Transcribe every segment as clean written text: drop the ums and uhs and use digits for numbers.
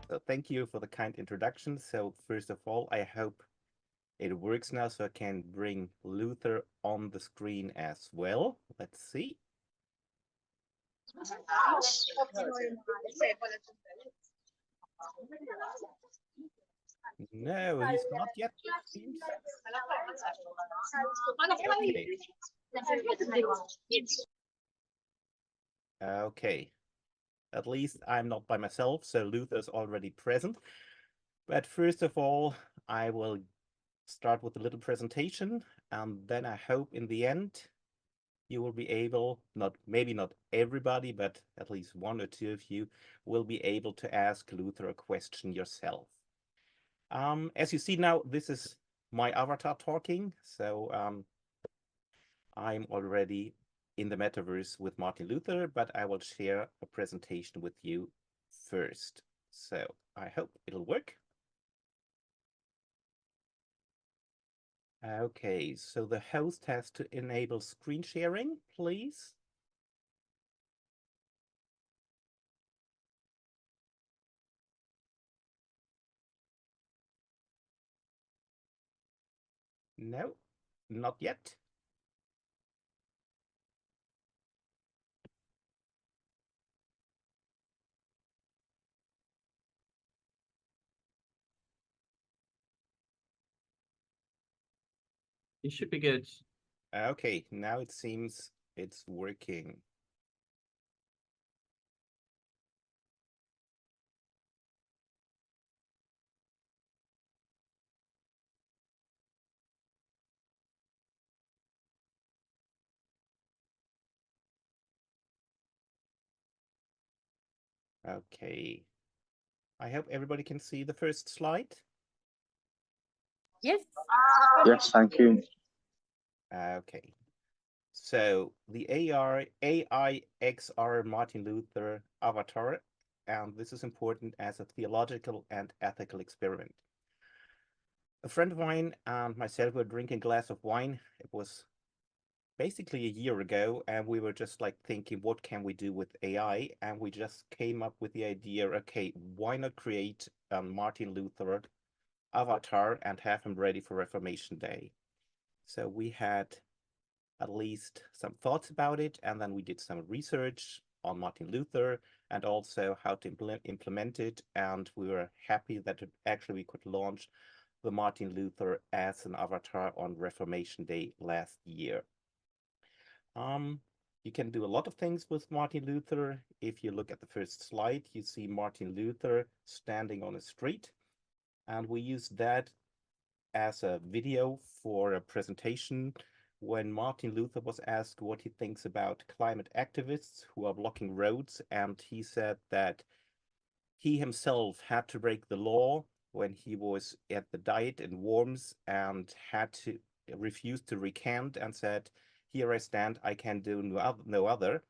So thank you for the kind introduction. So first of all, I hope it works now, so I can bring Luther on the screen as well. Let's see. No, he's not yet, it seems. Okay. Okay. At least I'm not by myself, so Luther's already present. But first of all, I will start with a little presentation, and then I hope in the end you will be able, maybe not everybody, but at least one or two of you will be able to ask Luther a question yourself. As you see now, this is my avatar talking. So I'm already in the metaverse with Martin Luther, but I will share a presentation with you first. So I hope it'll work. Okay, so the host has to enable screen sharing, please. No, not yet. You should be good. Okay, now it seems it's working. Okay. I hope everybody can see the first slide. Yes. Yes, thank you. Okay. So the AI XR Martin Luther avatar, and this is important as a theological and ethical experiment. A friend of mine and myself were drinking a glass of wine. It was basically a year ago, and we were just like thinking, what can we do with AI? And we just came up with the idea, okay, why not create a Martin Luther avatar and have him ready for Reformation Day? So we had at least some thoughts about it, and then we did some research on Martin Luther and also how to implement it, and we were happy that actually we could launch the Martin Luther as an avatar on Reformation Day last year. You can do a lot of things with Martin Luther. If you look at the first slide, you see Martin Luther standing on a street, and we use that as a video for a presentation when Martin Luther was asked what he thinks about climate activists who are blocking roads, and he said that he himself had to break the law when he was at the Diet in Worms and had to refuse to recant and said, here I stand, I can do no other.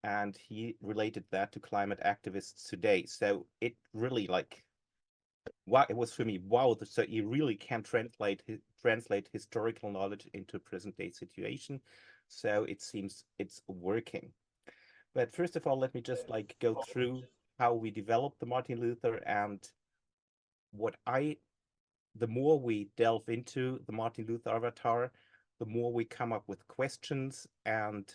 And he related that to climate activists today. So it really wow, it was for me, wow, so you really can translate historical knowledge into present day situation. So it seems it's working. But first of all, let me just like go through how we developed the Martin Luther and the more we delve into the Martin Luther avatar, the more we come up with questions, and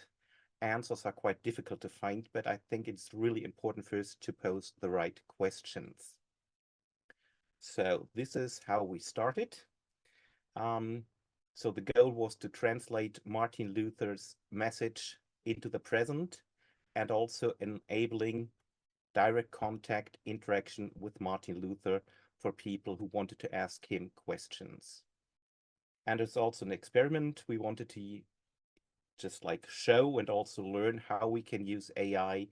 answers are quite difficult to find, but I think it's really important first to pose the right questions. So this is how we started. So the goal was to translate Martin Luther's message into the present and also enabling direct contact interaction with Martin Luther for people who wanted to ask him questions. And it's also an experiment. We wanted to just like show and also learn how we can use AI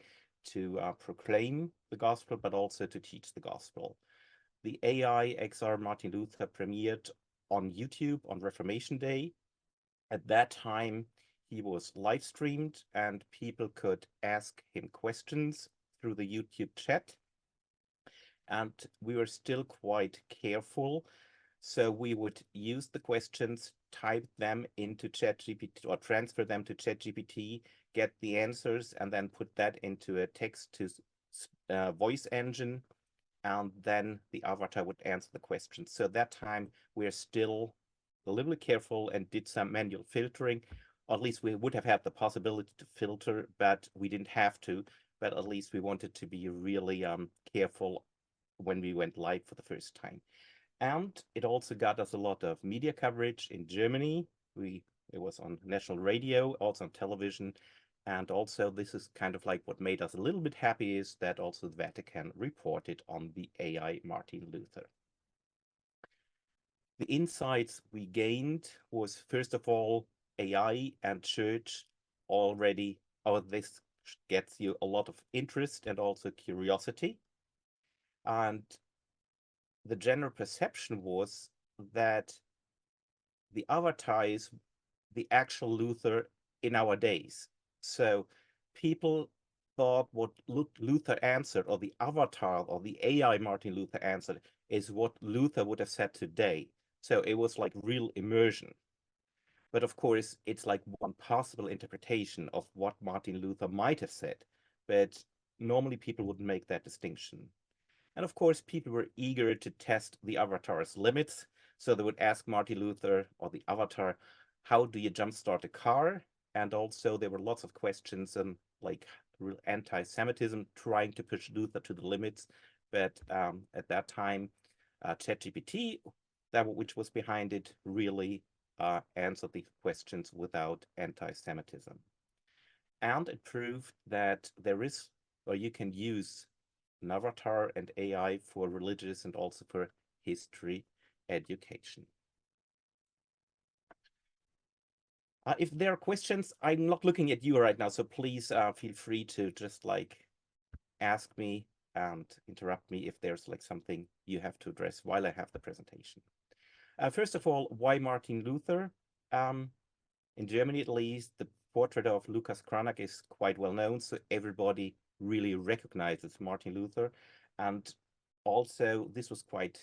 to proclaim the gospel, but also to teach the gospel. The AI XR Martin Luther premiered on YouTube on Reformation Day. At that time, he was live streamed and people could ask him questions through the YouTube chat. And we were still quite careful. So we would use the questions, type them into ChatGPT or transfer them to ChatGPT, get the answers, and then put that into a text to voice engine. and then the avatar would answer the question. So that time we're still a little bit careful and did some manual filtering. Or at least we would have had the possibility to filter, but we didn't have to. But at least we wanted to be really careful when we went live for the first time. And it also got us a lot of media coverage in Germany. It was on national radio, also on television. And also this is kind of like what made us a little bit happy is that also the Vatican reported on the AI Martin Luther. The insights we gained was, first of all, AI and church already, this gets you a lot of interest and also curiosity. And the general perception was that the avatar is the actual Luther in our days. So people thought what Luther answered, or the avatar or the AI Martin Luther answered, is what Luther would have said today. So it was like real immersion. But of course, it's like one possible interpretation of what Martin Luther might have said. But normally people wouldn't make that distinction. And of course, people were eager to test the avatar's limits. So they would ask Martin Luther or the avatar, how do you jumpstart a car? And also there were lots of questions like real anti-Semitism, trying to push Luther to the limits. But at that time, ChatGPT, which was behind it, really answered these questions without anti-Semitism. And it proved that there is, or you can use an avatar and AI for religious and also for history education. If there are questions, I'm not looking at you right now, so please feel free to just like ask me and interrupt me if there's like something you have to address while I have the presentation. First of all, why Martin Luther? In Germany, at least, the portrait of Lucas Cranach is quite well known, so everybody really recognizes Martin Luther. And also, this was quite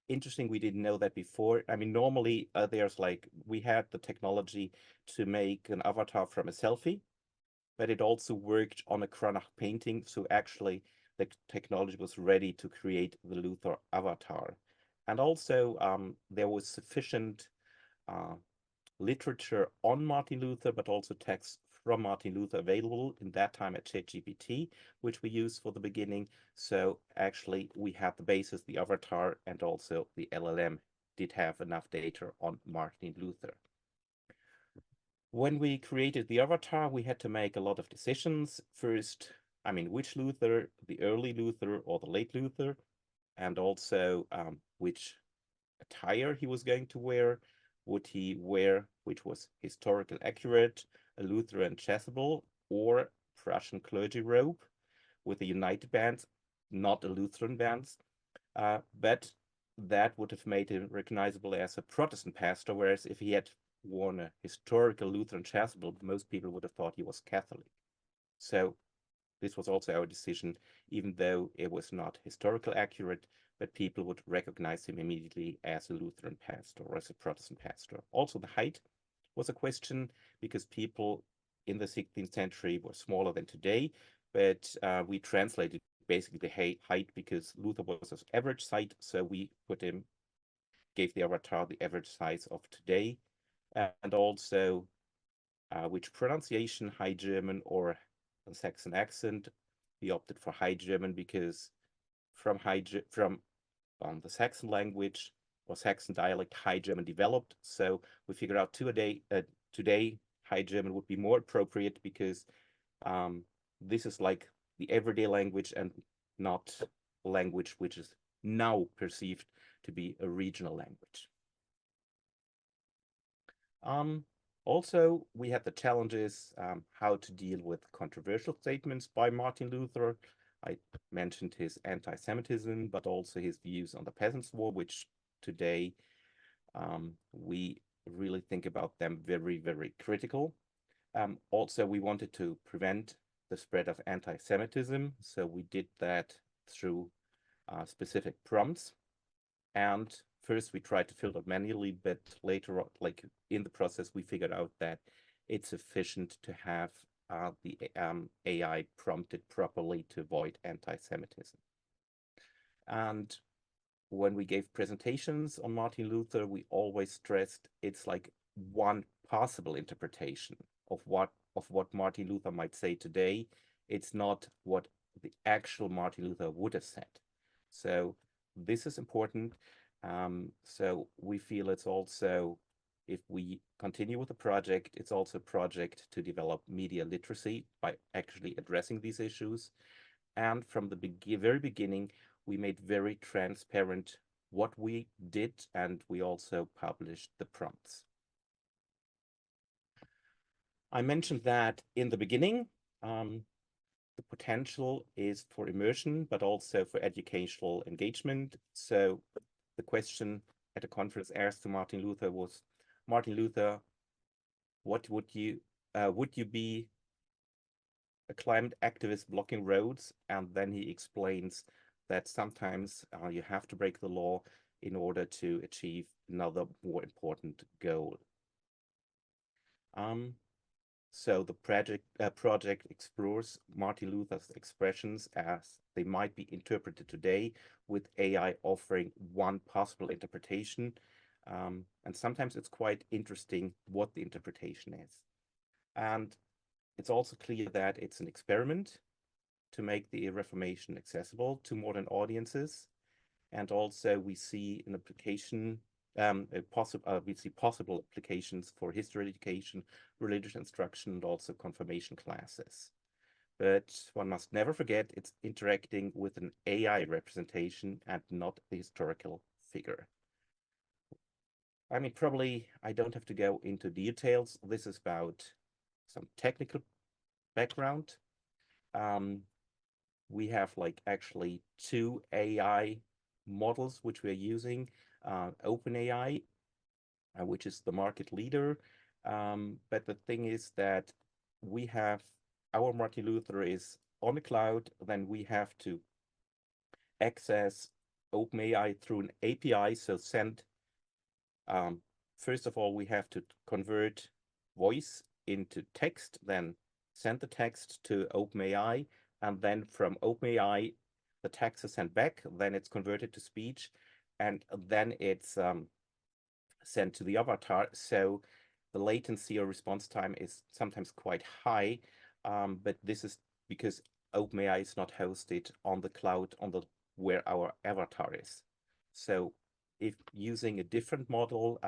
interesting. We didn't know that before. I mean, normally there's like, we had the technology to make an avatar from a selfie, but it also worked on a Cranach painting. So actually, the technology was ready to create the Luther avatar. And also, there was sufficient literature on Martin Luther, but also texts from Martin Luther available in that time at ChatGPT, which we used for the beginning. So actually we had the basis, the avatar, and also the LLM did have enough data on Martin Luther. When we created the avatar, we had to make a lot of decisions. First, I mean, which Luther, the early Luther or the late Luther, and also which attire he was going to wear. Would he wear, which was historical accurate, a Lutheran chasuble or Prussian clergy robe with a united band, not a Lutheran band? But that would have made him recognizable as a Protestant pastor, whereas if he had worn a historical Lutheran chasuble, most people would have thought he was Catholic. So this was also our decision, even though it was not historical accurate, but people would recognize him immediately as a Lutheran pastor or as a Protestant pastor. Also, the height was a question because people in the 16th century were smaller than today, but we translated basically the height because Luther was his average height, so we gave the avatar the average size of today, and also which pronunciation, High German or a Saxon accent. We opted for High German because from the Saxon language or Saxon dialect, High German developed. So we figured out today High German would be more appropriate because this is like the everyday language and not a language which is now perceived to be a regional language. Also, we had the challenges how to deal with controversial statements by Martin Luther. I mentioned his anti-Semitism, but also his views on the Peasants' War, which today we really think about them very, very critical. Also, we wanted to prevent the spread of anti-Semitism, so we did that through specific prompts. And first we tried to filter manually, but later on, like in the process, we figured out that it's sufficient to have the AI prompted properly to avoid anti-Semitism. And when we gave presentations on Martin Luther, we always stressed it's like one possible interpretation of what Martin Luther might say today. It's not what the actual Martin Luther would have said. So this is important. So we feel it's also, if we continue with the project, it's also a project to develop media literacy by actually addressing these issues. And from the very beginning, we made very transparent what we did, and we also published the prompts. I mentioned that in the beginning. The potential is for immersion, but also for educational engagement. So the question at a conference asked to Martin Luther was, Martin Luther, what would you be a climate activist blocking roads? And then he explains that sometimes you have to break the law in order to achieve another more important goal. So the project explores Martin Luther's expressions as they might be interpreted today, with AI offering one possible interpretation. And sometimes it's quite interesting what the interpretation is. And it's also clear that it's an experiment to make the Reformation accessible to modern audiences. And also we see an application, we see possible applications for history education, religious instruction, and also confirmation classes. But one must never forget it's interacting with an AI representation and not a historical figure. I mean, probably I don't have to go into details. This is about some technical background. We have like actually two AI models which we're using. OpenAI, which is the market leader. But the thing is that we have our Martin Luther is on the cloud, then we have to access OpenAI through an API. So first of all, we have to convert voice into text, then send the text to OpenAI, and then from OpenAI, the text is sent back, then it's converted to speech, and then it's sent to the avatar. So the latency or response time is sometimes quite high, but this is because OpenAI is not hosted on the cloud where our avatar is. So if using a different model,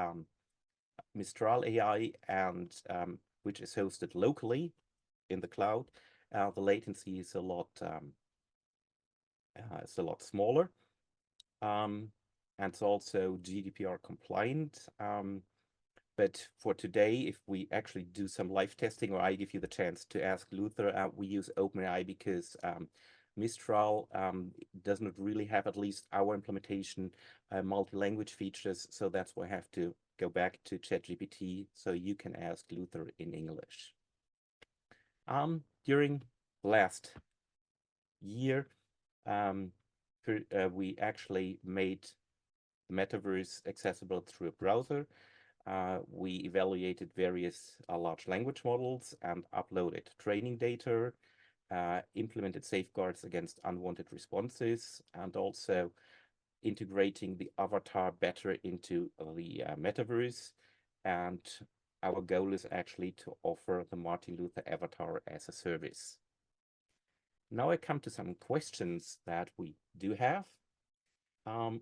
Mistral AI, and which is hosted locally in the cloud, the latency is a lot smaller, and it's also GDPR compliant. But for today, if we actually do some live testing, or I give you the chance to ask Luther, we use OpenAI because Mistral does not really have, at least our implementation, multi-language features. So that's why I have to go back to ChatGPT, so you can ask Luther in English. During last year, we actually made the metaverse accessible through a browser. We evaluated various large language models and uploaded training data, implemented safeguards against unwanted responses, and also integrating the avatar better into the metaverse. And our goal is actually to offer the Martin Luther avatar as a service. Now I come to some questions that we do have. The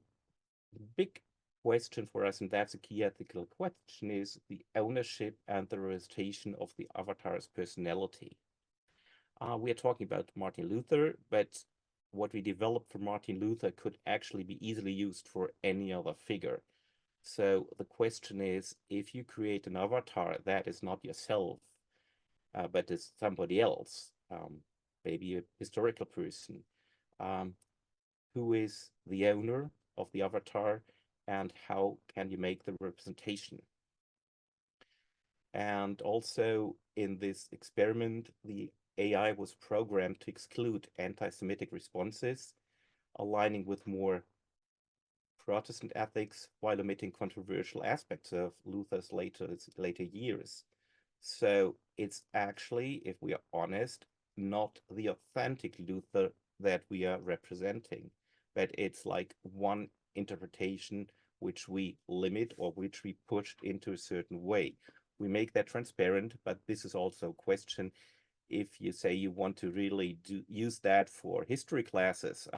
big question for us, and that's a key ethical question, is the ownership and the representation of the avatar's personality. We are talking about Martin Luther, but what we developed for Martin Luther could actually be easily used for any other figure. So the question is, if you create an avatar that is not yourself, but is somebody else, maybe a historical person, who is the owner of the avatar, and how can you make the representation? And also in this experiment, the AI was programmed to exclude anti-Semitic responses, aligning with more Protestant ethics while omitting controversial aspects of Luther's later years. So it's actually, if we are honest, not the authentic Luther that we are representing. but it's like one interpretation which we limit or which we push into a certain way. We make that transparent, but this is also a question. If you say you want to really use that for history classes,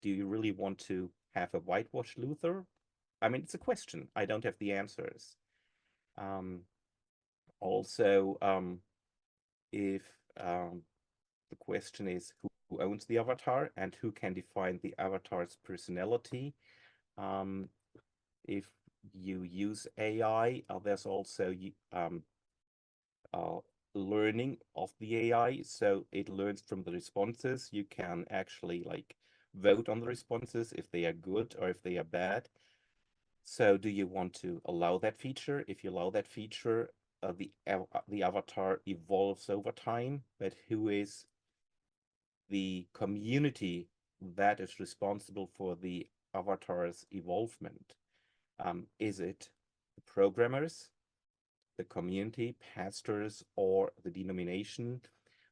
do you really want to have a whitewash Luther? I mean, it's a question. I don't have the answers. Also, if the question is who owns the avatar and who can define the avatar's personality. If you use AI, there's also learning of the AI. So it learns from the responses. You can actually like vote on the responses if they are good or if they are bad. So do you want to allow that feature? If you allow that feature, the avatar evolves over time, but who is the community that is responsible for the avatar's evolvement? Is it the programmers, the community, pastors, or the denomination?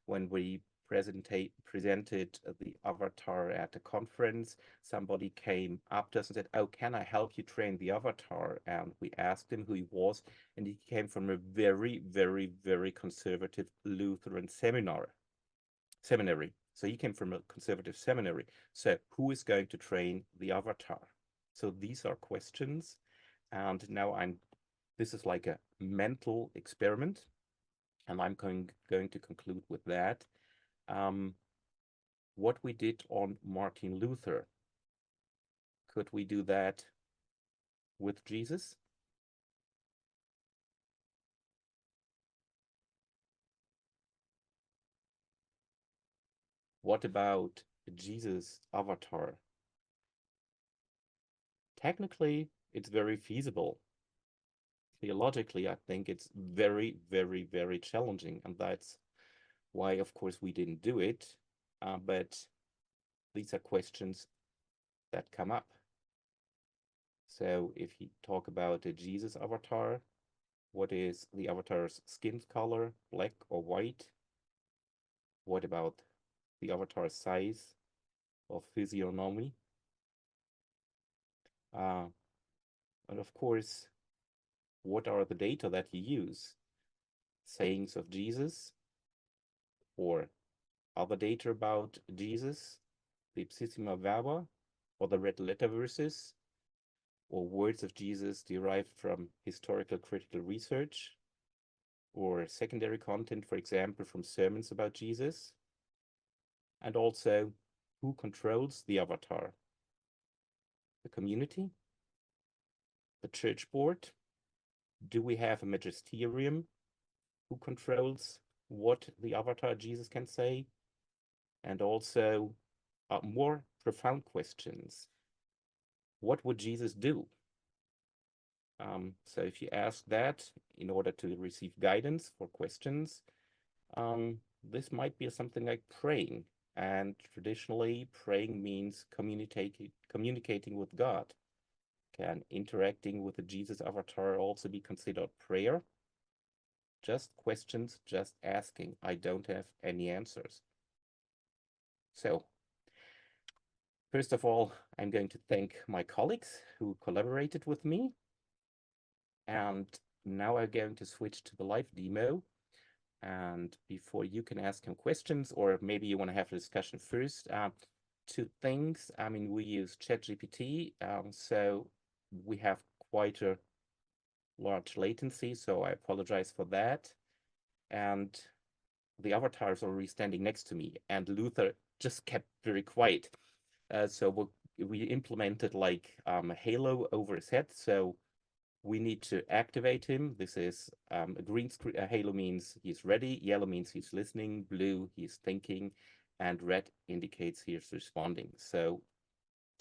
When we presented the avatar at a conference, somebody came up to us and said, "Oh, can I help you train the avatar?" And we asked him who he was, and he came from a very, very, very conservative Lutheran seminary. So he came from a conservative seminary. So who is going to train the avatar? So these are questions. And now this is like a mental experiment. And I'm going to conclude with that. What we did on Martin Luther, could we do that with Jesus? What about Jesus' avatar? Technically, it's very feasible. Theologically, I think it's very, very, very challenging. And that's why, of course, we didn't do it. But these are questions that come up. So if you talk about a Jesus avatar, what is the avatar's skin color, black or white? What about the avatar's size or physiognomy? And of course, what are the data that you use? Sayings of Jesus or other data about Jesus, the ipsissima verba or the red letter verses, or words of Jesus derived from historical critical research, or secondary content, for example, from sermons about Jesus, and also who controls the avatar? The community? The church board? Do we have a magisterium who controls what the avatar Jesus can say? And also more profound questions. What would Jesus do? So if you ask that in order to receive guidance for questions, this might be something like praying. And traditionally, praying means communicating with God. Can interacting with the Jesus avatar also be considered prayer? Just questions, just asking. I don't have any answers. So, first of all, I'm going to thank my colleagues who collaborated with me. And now I'm going to switch to the live demo. And before you can ask him questions, or maybe you want to have a discussion first, two things. I mean, we use ChatGPT, so we have quite a large latency, so I apologize for that. And the avatar is already standing next to me, and Luther just kept very quiet. So we implemented like a halo over his head, so we need to activate him. This is a green screen. Halo means he's ready. Yellow means he's listening. Blue, he's thinking. And red indicates he's responding. So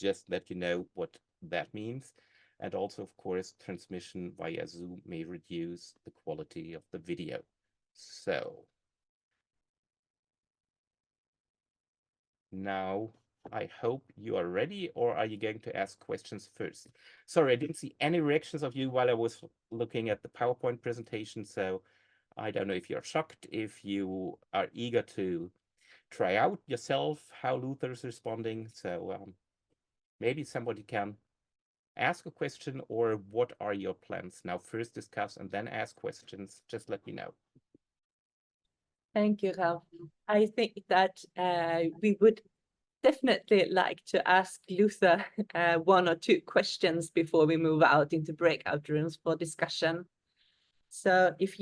just let you know what that means. And also, of course, transmission via Zoom may reduce the quality of the video. So now I hope you are ready, or are you going to ask questions first? Sorry, I didn't see any reactions of you while I was looking at the PowerPoint presentation, so I don't know if you're shocked, if you are eager to try out yourself how Luther is responding. So maybe somebody can ask a question, or what are your plans? Now first discuss and then ask questions. Just let me know. Thank you, Ralf. I think that we would definitely like to ask Luther one or two questions before we move out into breakout rooms for discussion. So if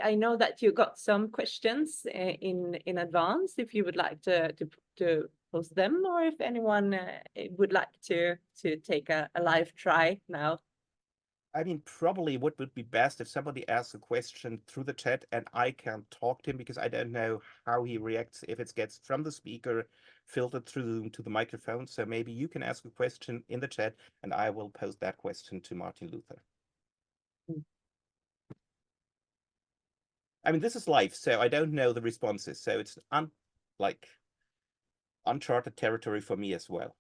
I know that you got some questions in advance, if you would like to post them, or if anyone would like to take a live try now. I mean, probably what would be best if somebody asks a question through the chat and I can talk to him, because I don't know how he reacts if it gets from the speaker filtered through to the microphone. So maybe you can ask a question in the chat and I will post that question to Martin Luther. I mean, this is live, so I don't know the responses. So it's uncharted territory for me as well.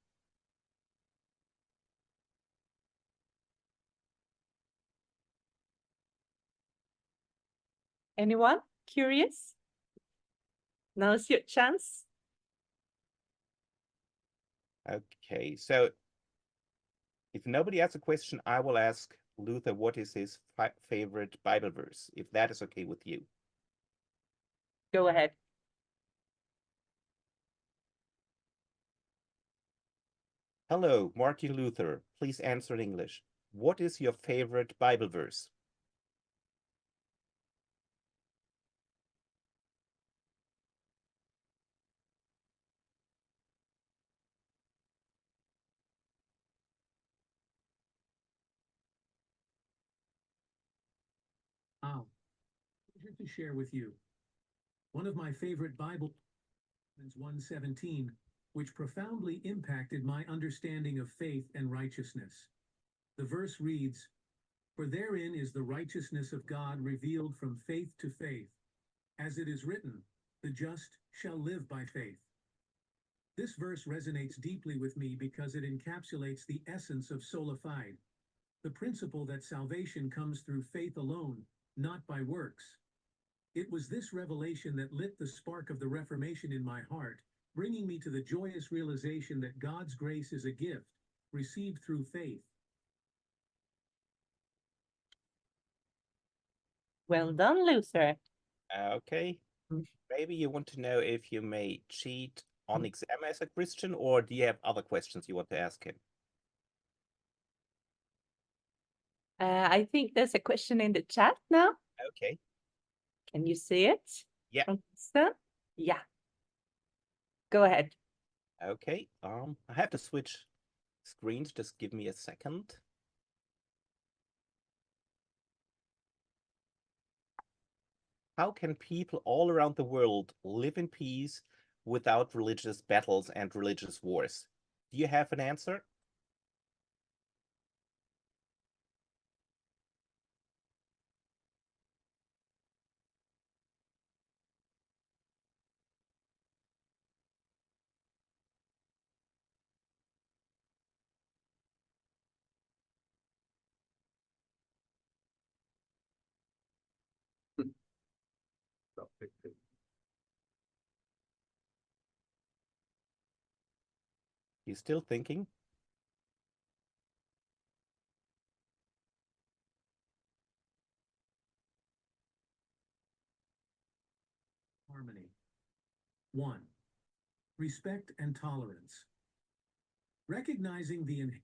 Anyone curious? Now's your chance. Okay, so if nobody asks a question, I will ask Luther what is his favorite Bible verse, if that is okay with you. Go ahead. Hello, Martin Luther. Please answer in English. What is your favorite Bible verse? Pleasure to share with you. One of my favorite Bible, Romans 1:17, which profoundly impacted my understanding of faith and righteousness. The verse reads, "For therein is the righteousness of God revealed from faith to faith. As it is written, the just shall live by faith." This verse resonates deeply with me because it encapsulates the essence of sola fide, the principle that salvation comes through faith alone, not by works. It was this revelation that lit the spark of the Reformation in my heart, bringing me to the joyous realization that God's grace is a gift, received through faith. Well done, Luther. Okay. Maybe you want to know if you may cheat on exam as a Christian, or do you have other questions you want to ask him? I think there's a question in the chat now. Okay. Can you see it? Yeah. Yeah. Go ahead. Okay. I have to switch screens. Just give me a second. How can people all around the world live in peace without religious battles and religious wars? Do you have an answer? You still thinking? Harmony. 1. Respect and tolerance. Recognizing the inherent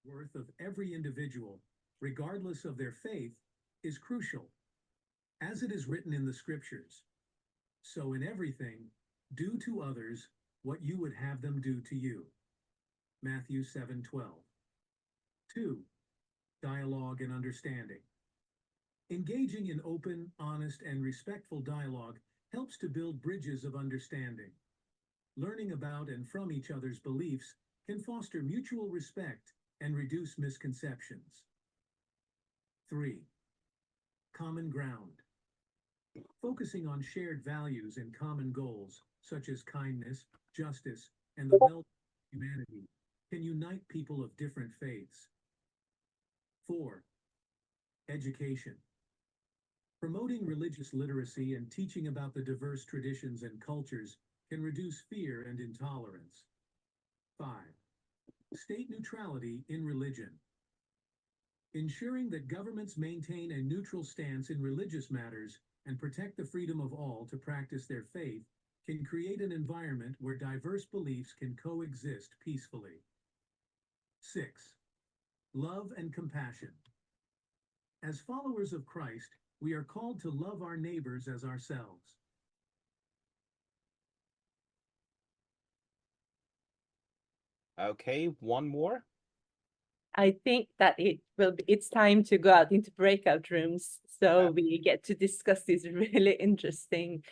worth of every individual, regardless of their faith, is crucial. As it is written in the scriptures, "So in everything, do to others what you would have them do to you." Matthew 7:12. 2. Dialogue and understanding. Engaging in open, honest, and respectful dialogue helps to build bridges of understanding. Learning about and from each other's beliefs can foster mutual respect and reduce misconceptions. 3. Common ground. Focusing on shared values and common goals, such as kindness, justice, and the well-being of humanity, can unite people of different faiths. 4. Education. Promoting religious literacy and teaching about the diverse traditions and cultures can reduce fear and intolerance. 5. State neutrality in religion. Ensuring that governments maintain a neutral stance in religious matters and protect the freedom of all to practice their faith can create an environment where diverse beliefs can coexist peacefully. 6. Love and compassion. As followers of Christ, we are called to love our neighbors as ourselves. Okay, one more. I think that it's time to go out into breakout rooms so we get to discuss this really interesting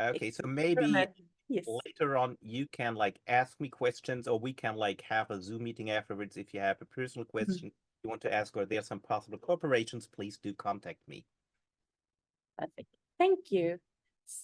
Okay, so maybe yes. later on you can like ask me questions, or we can like have a Zoom meeting afterwards. If you have a personal question you want to ask, or there are some possible cooperations, please do contact me. Perfect. Thank you.